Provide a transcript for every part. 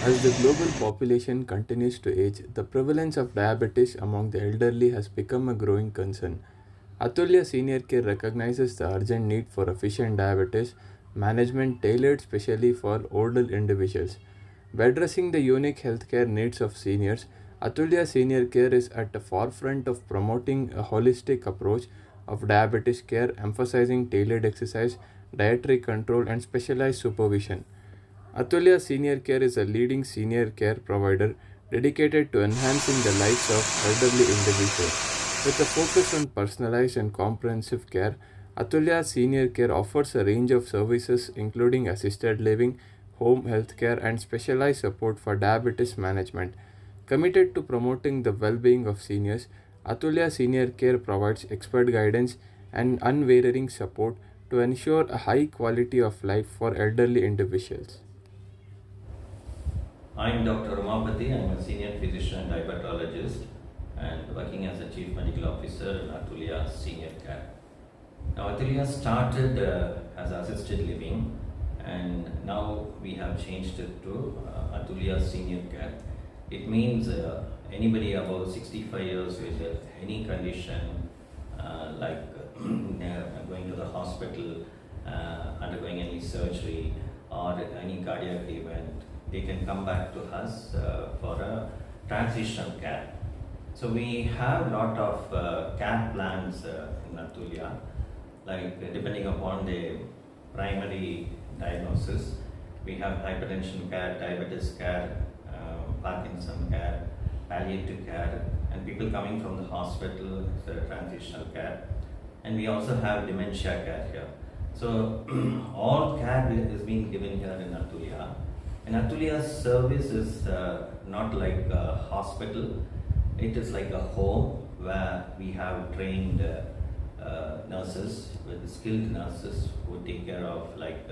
As the global population continues to age, the prevalence of diabetes among the elderly has become a growing concern. Athulya Senior Care recognizes the urgent need for efficient diabetes management tailored specially for older individuals. By addressing the unique healthcare needs of seniors, Athulya Senior Care is at the forefront of promoting a holistic approach of diabetes care, emphasizing tailored exercise, dietary control, and specialized supervision. Athulya Senior Care is a leading senior care provider dedicated to enhancing the lives of elderly individuals. With a focus on personalized and comprehensive care, Athulya Senior Care offers a range of services including assisted living, home health care, and specialized support for diabetes management. Committed to promoting the well being of seniors, Athulya Senior Care provides expert guidance and unwavering support to ensure a high quality of life for elderly individuals. I'm Dr. Ramapati. I'm a senior physician and diabetologist and working as a chief medical officer in Athulya Senior Care. Now, Athulya started as assisted living, and now we have changed it to Athulya Senior Care. It means anybody above 65 years with any condition like going to the hospital, undergoing any surgery, or any cardiac event, they can come back to us for a transitional care. So we have a lot of care plans in Athulya, like depending upon the primary diagnosis, we have hypertension care, diabetes care, Parkinson care, palliative care, and people coming from the hospital, transitional care, and we also have dementia care here. So all care is being given here in Athulya. And Athulya's service is not like a hospital, it is like a home where we have trained nurses, with skilled nurses who take care of like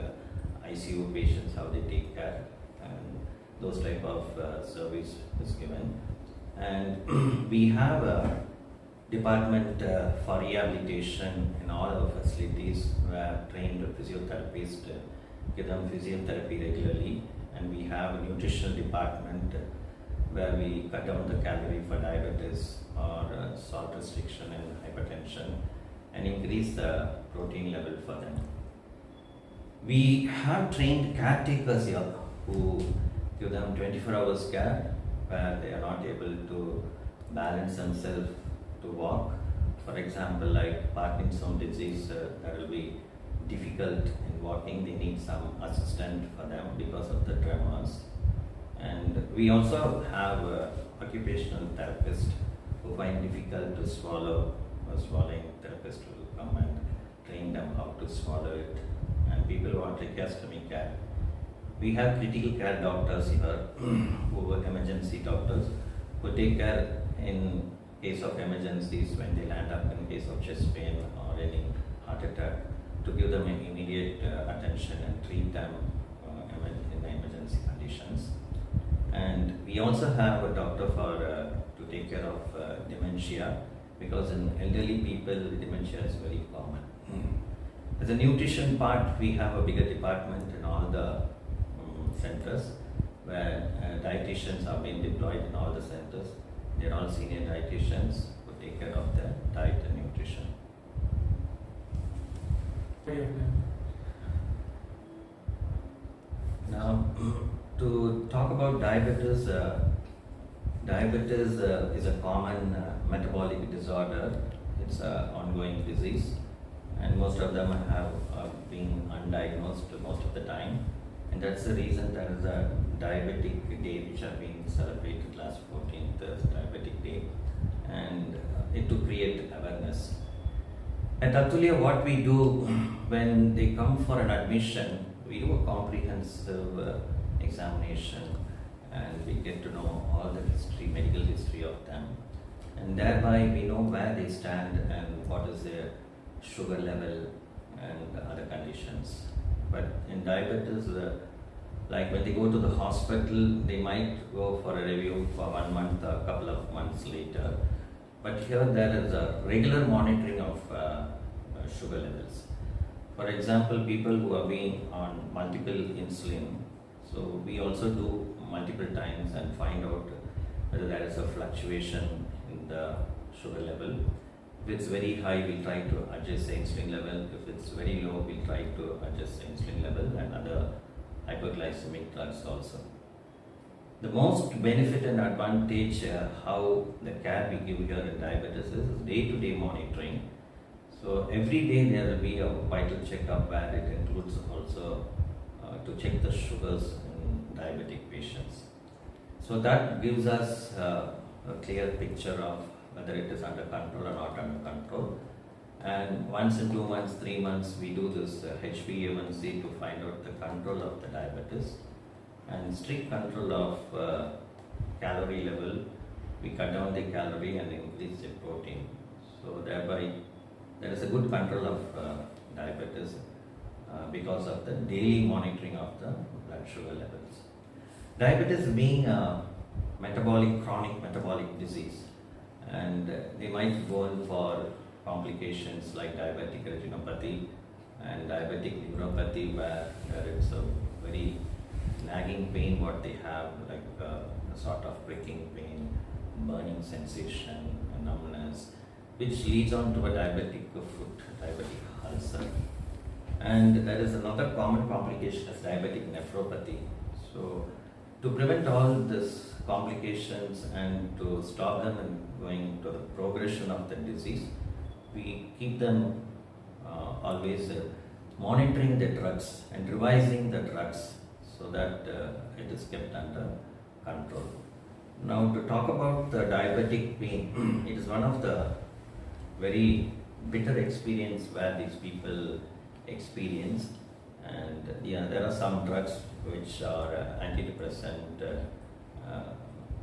ICU patients, how they take care, and those type of service is given. And we have a department for rehabilitation in all our facilities where trained physiotherapists give them physiotherapy regularly, and we have a nutritional department where we cut down the calorie for diabetes or salt restriction and hypertension and increase the protein level for them. We have trained caretakers here who give them 24 hours care where they are not able to balance themselves to walk. For example, like Parkinson's disease, that will be difficult in walking, they need some assistant for them because of the tremors. And we also have occupational therapists who find difficult to swallow, or swallowing therapist will come and train them how to swallow it. And people who want tracheostomy care. We have critical care doctors here, who are emergency doctors, who take care in case of emergencies when they land up in case of chest pain or any heart attack, to give them immediate attention and treat them in emergency conditions. And we also have a doctor for to take care of dementia, because in elderly people dementia is very common. As a nutrition part, we have a bigger department in all the centers where dietitians have been deployed in all the centers. They're all senior dietitians who take care of their diet and nutrition. Now, to talk about diabetes, diabetes is a common metabolic disorder. It's an ongoing disease, and most of them have been undiagnosed most of the time. And that's the reason there is a diabetic day which have been celebrated last 14th as diabetic day, and it to create awareness. At Athulya, what we do when they come for an admission, we do a comprehensive examination, and we get to know all the history, medical history of them, and thereby we know where they stand and what is their sugar level and other conditions. But in diabetes, like when they go to the hospital, they might go for a review for 1 month or a couple of months later. But here there is a regular monitoring of sugar levels. For example, people who are being on multiple insulin, so we also do multiple times and find out whether there is a fluctuation in the sugar level. If it's very high, we'll try to adjust the insulin level. If it's very low, we'll try to adjust the insulin level and other hyperglycemic drugs also. The most benefit and advantage how the care we give here in diabetes is day-to-day monitoring. So every day there will be a vital checkup where it includes also to check the sugars in diabetic patients. So that gives us a clear picture of whether it is under control or not under control. And once in 2 months, 3 months, we do this HbA1c to find out the control of the diabetes. And strict control of calorie level, we cut down the calorie and increase the protein. So thereby there is a good control of diabetes because of the daily monitoring of the blood sugar levels. Diabetes being a chronic metabolic disease, and they might go in for complications like diabetic retinopathy and diabetic neuropathy, where it's a very nagging pain what they have, like a sort of pricking pain, burning sensation, numbness, which leads on to a diabetic foot, diabetic ulcer. And there is another common complication as diabetic nephropathy. So to prevent all these complications and to stop them and going to the progression of the disease, we keep them always monitoring the drugs and revising the drugs so that it is kept under control. Now to talk about the diabetic pain, it is one of the very bitter experience where these people experience, and there are some drugs which are antidepressant,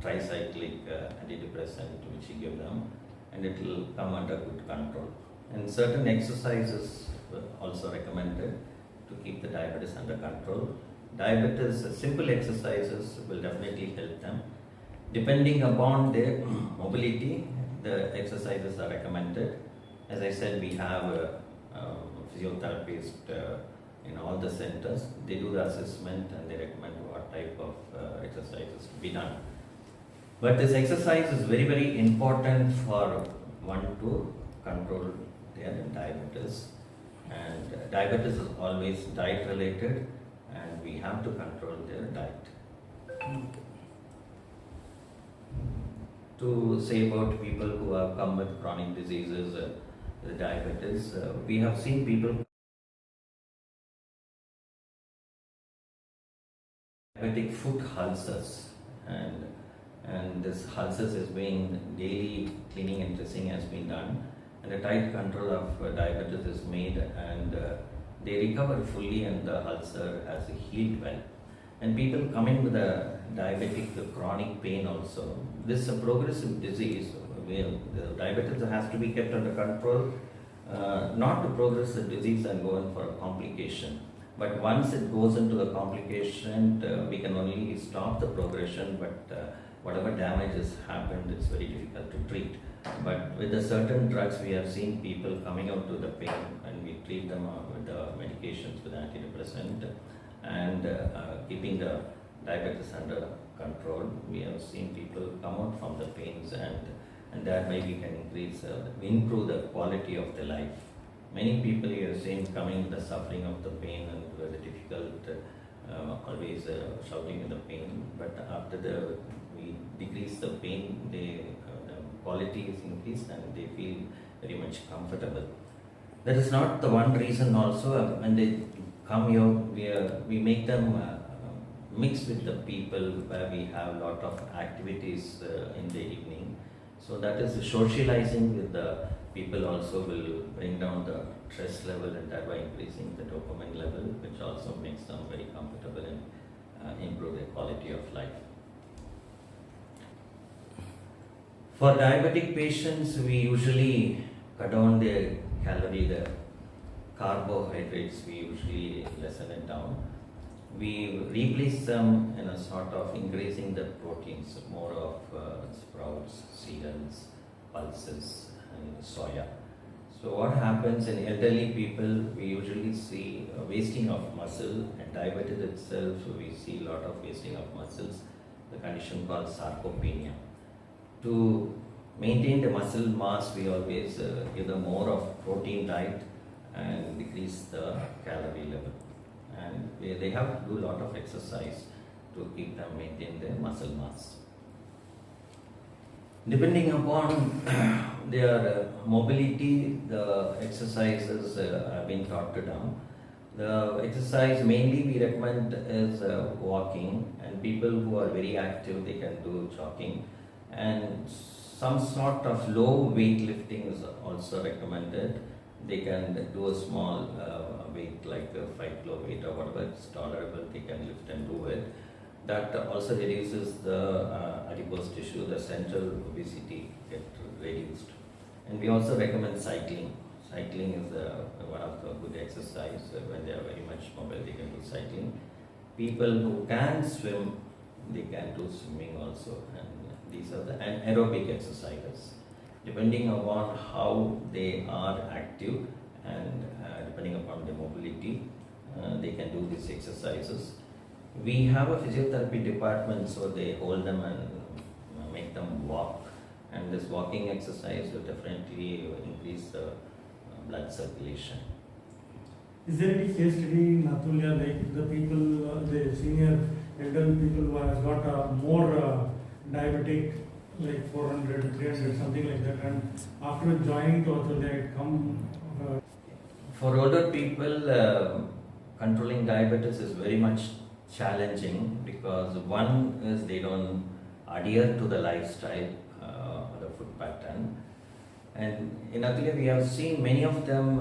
tricyclic antidepressant which you give them, and it will come under good control. And certain exercises were also recommended to keep the diabetes under control. Diabetes, simple exercises will definitely help them. Depending upon their mobility, the exercises are recommended. As I said, we have a physiotherapist in all the centers. They do the assessment and they recommend what type of exercises to be done. But this exercise is very, very important for one to control their diabetes. And diabetes is always diet related, and we have to control their diet. To say about people who have come with chronic diseases, diabetes, we have seen people diabetic foot ulcers, and this ulcers is being daily cleaning and dressing has been done, and a tight control of diabetes is made, and they recover fully and the ulcer has healed well. And people coming with a diabetic chronic pain also, this is a progressive disease where the diabetes has to be kept under control, not to progress the disease and go in for a complication. But once it goes into the complication, we can only stop the progression, but whatever damage has happened, it's very difficult to treat. But with the certain drugs, we have seen people coming out to the pain, and we treat them with the medications with antidepressant and keeping the diabetes under control. We have seen people come out from the pains, and that way we can improve the quality of the life. Many people you have seen coming with the suffering of the pain and it was difficult, always shouting in the pain. But after we decrease the pain, the quality is increased and they feel very much comfortable. That is not the one reason also. When they come here, we make them mix with the people where we have a lot of activities in the evening. So that is socializing with the people also will bring down the stress level and thereby increasing the dopamine level, which also makes them very comfortable and improve their quality of life. For diabetic patients, we usually cut down their the carbohydrates, we usually lessen it down. We replace them in a sort of increasing the proteins, more of sprouts, cereals, pulses, and soya. So what happens in elderly people, we usually see wasting of muscle, and diabetes itself, we see a lot of wasting of muscles. the condition called sarcopenia. To maintain the muscle mass, we always give them more of protein diet and decrease the calorie level. And they have to do a lot of exercise to keep them maintain their muscle mass. Depending upon their mobility, the exercises have been taught to them. The exercise mainly we recommend is walking, and people who are very active, they can do jogging, and some sort of low weight lifting is also recommended. They can do a small weight like a 5 kilo weight or whatever is tolerable, they can lift and do it. That also reduces the adipose tissue, the central obesity get reduced. And we also recommend cycling. Cycling is one of the good exercise. When they are very much mobile, they can do cycling. People who can swim, they can do swimming also. And these are the aerobic exercises. Depending upon how they are active and depending upon their mobility, they can do these exercises. We have a physiotherapy department, so they hold them and make them walk. And this walking exercise will definitely increase the blood circulation. Is there any case study in Athulya, like the people, the senior elderly people who has got more diabetic, like 400, 300, something like that, and after joining to Athulya, it come? For older people, controlling diabetes is very much challenging because one is they don't adhere to the lifestyle or the food pattern. And in Athulya, we have seen many of them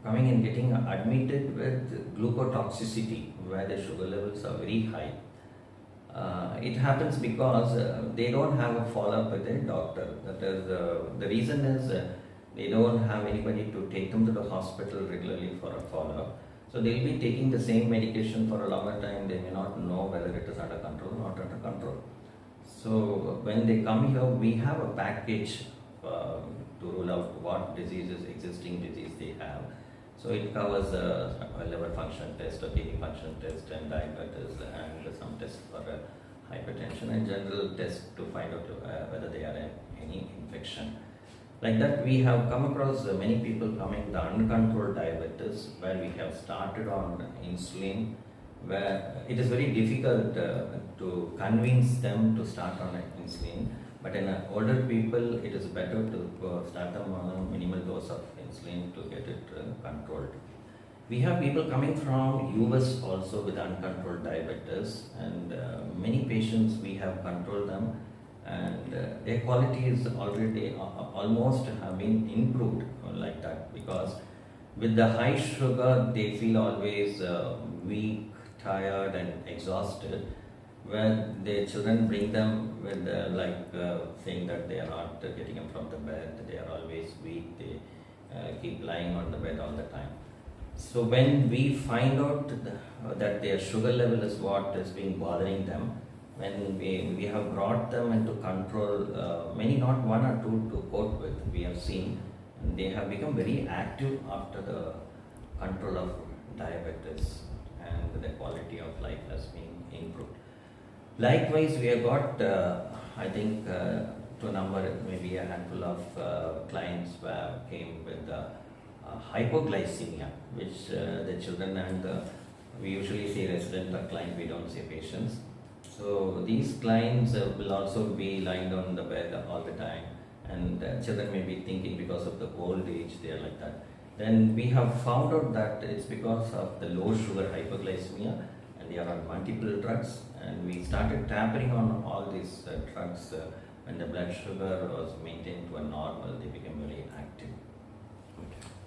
coming and getting admitted with glucotoxicity, where the sugar levels are very high. It happens because they don't have a follow-up with their doctor. That is, the reason is they don't have anybody to take them to the hospital regularly for a follow-up. So they will be taking the same medication for a longer time. They may not know whether it is under control or not under control. So when they come here, we have a package to rule out what diseases, existing disease they have. So it covers a liver function test, a kidney function test, and diabetes, and some tests for hypertension, and general tests to find out whether they are any infection. Like that, we have come across many people coming with uncontrolled diabetes, where we have started on insulin, where it is very difficult to convince them to start on insulin. But in older people, it is better to start them on a minimal dose of insulin to get it controlled. We have people coming from US also with uncontrolled diabetes, and many patients we have controlled them, and their quality is already almost have been improved like that, because with the high sugar they feel always weak, tired and exhausted, where their children bring them with saying that they are not getting up from the bed, they are always weak, they keep lying on the bed all the time. So when we find out that their sugar level is what is being bothering them, when we have brought them into control, many, not one or two to cope with, we have seen, and they have become very active after the control of diabetes, and the quality of life has been improved. Likewise, we have got, I think, to a number, maybe a handful of clients who came with hypoglycemia, which the children and we usually say resident or client, we don't say patients. So these clients will also be lying on the bed all the time, and children may be thinking because of the old age they are like that. Then we have found out that it's because of the low sugar hypoglycemia, and they are on multiple drugs, and we started tampering on all these drugs. When the blood sugar was maintained to a normal, they became very active.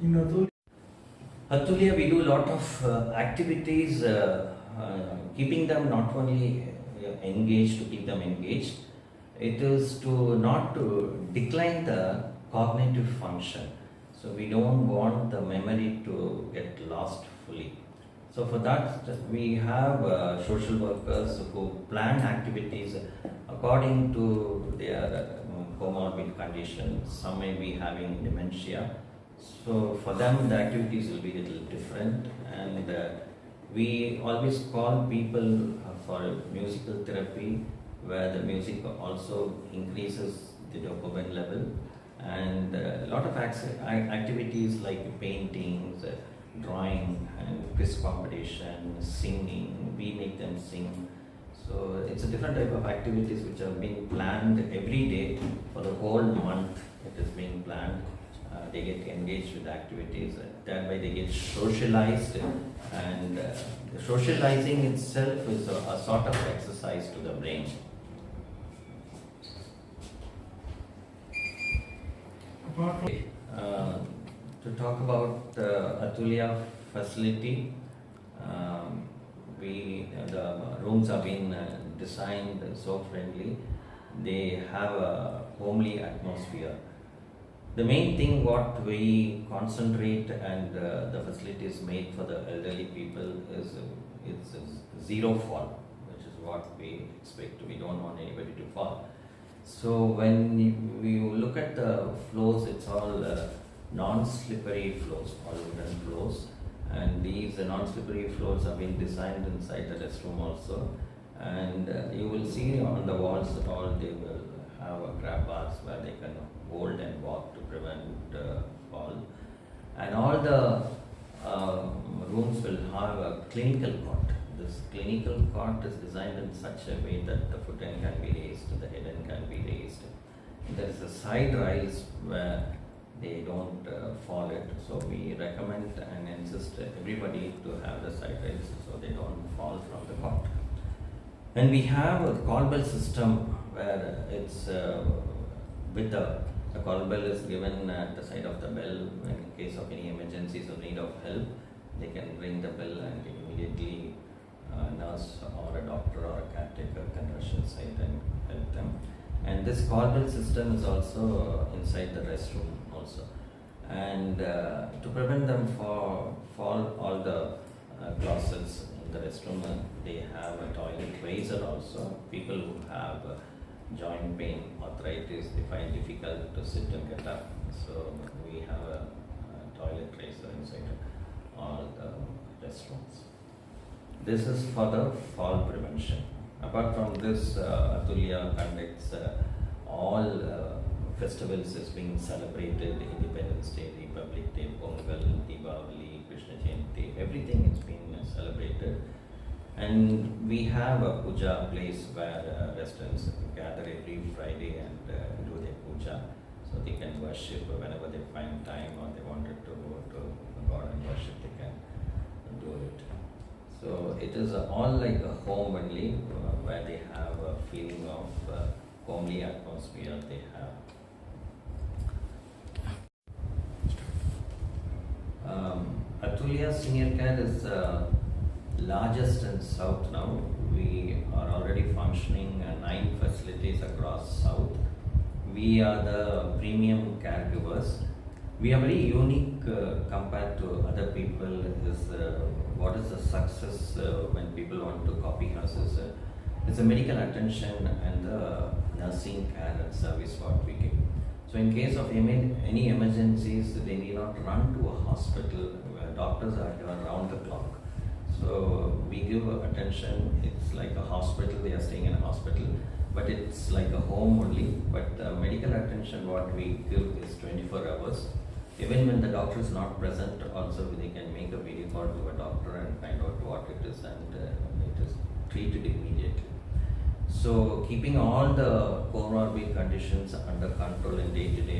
In Athulya, we do a lot of activities, keeping them not only engaged, to keep them engaged, it is to not to decline the cognitive function. So we don't want the memory to get lost fully. So for that, we have social workers who plan activities according to their comorbid conditions. Some may be having dementia. So for them, the activities will be a little different, and We always call people for musical therapy, where the music also increases the dopamine level, and a lot of activities like paintings, drawing, and quiz competition, singing. We make them sing. So it's a different type of activities which are being planned every day for the whole month. It is being planned. They get engaged with activities. Thereby they get socialized, and the socializing itself is a sort of exercise to the brain. To talk about the Athulya facility, the rooms have been designed so friendly. They have a homely atmosphere. The main thing what we concentrate, and the facilities made for the elderly people, is it's a zero fall, which is what we expect. We don't want anybody to fall. So when you look at the floors, it's all non-slippery floors, all wooden floors, and these non-slippery floors have been designed inside the restroom also. And you will see on the walls all they will have a grab bars where they can hold and walk to prevent fall. And all the rooms will have a clinical cot. This clinical cot is designed in such a way that the foot end can be raised, the head end can be raised. There is a side rise where they don't fall it. So we recommend and insist everybody to have the side rise so they don't fall from the cot. And we have a call bell system where it's with the call bell is given at the side of the bell. In case of any emergencies or need of help, they can ring the bell, and immediately a nurse or a doctor or a caretaker can rush inside and help them. And this call bell system is also inside the restroom also. And to prevent them for fall, all the closets in the restroom, they have a toilet raiser also. People who have joint pain, arthritis, they find difficult to sit and get up. So we have a toilet raiser inside all the restrooms. This is for the fall prevention. Apart from this, Athulya conducts all festivals is being celebrated: Independence Day, Republic Day, Pongal, Diwali, Krishna Jayanti. Everything is being celebrated. And we have a puja place where residents gather every Friday and do their puja, so they can worship whenever they find time, or they wanted to go to God and worship, they can do it. So it is all like a home only, where they have a feeling of homely atmosphere they have. Athulya Senior Care is largest in South now. We are already functioning 9 facilities across South. We are the premium caregivers. We are very unique compared to other people. What is the success when people want to copy us is it's a medical attention and the nursing care and service what we give. So in case of any emergencies, they need not run to a hospital where doctors are here around the clock. So we give attention. It's like a hospital. They are staying in a hospital, but it's like a home only. But the medical attention what we give is 24 hours. Even when the doctor is not present, also they can make a video call to a doctor and find out what it is, and it is treated immediately. So keeping all the comorbid conditions under control in day-to-day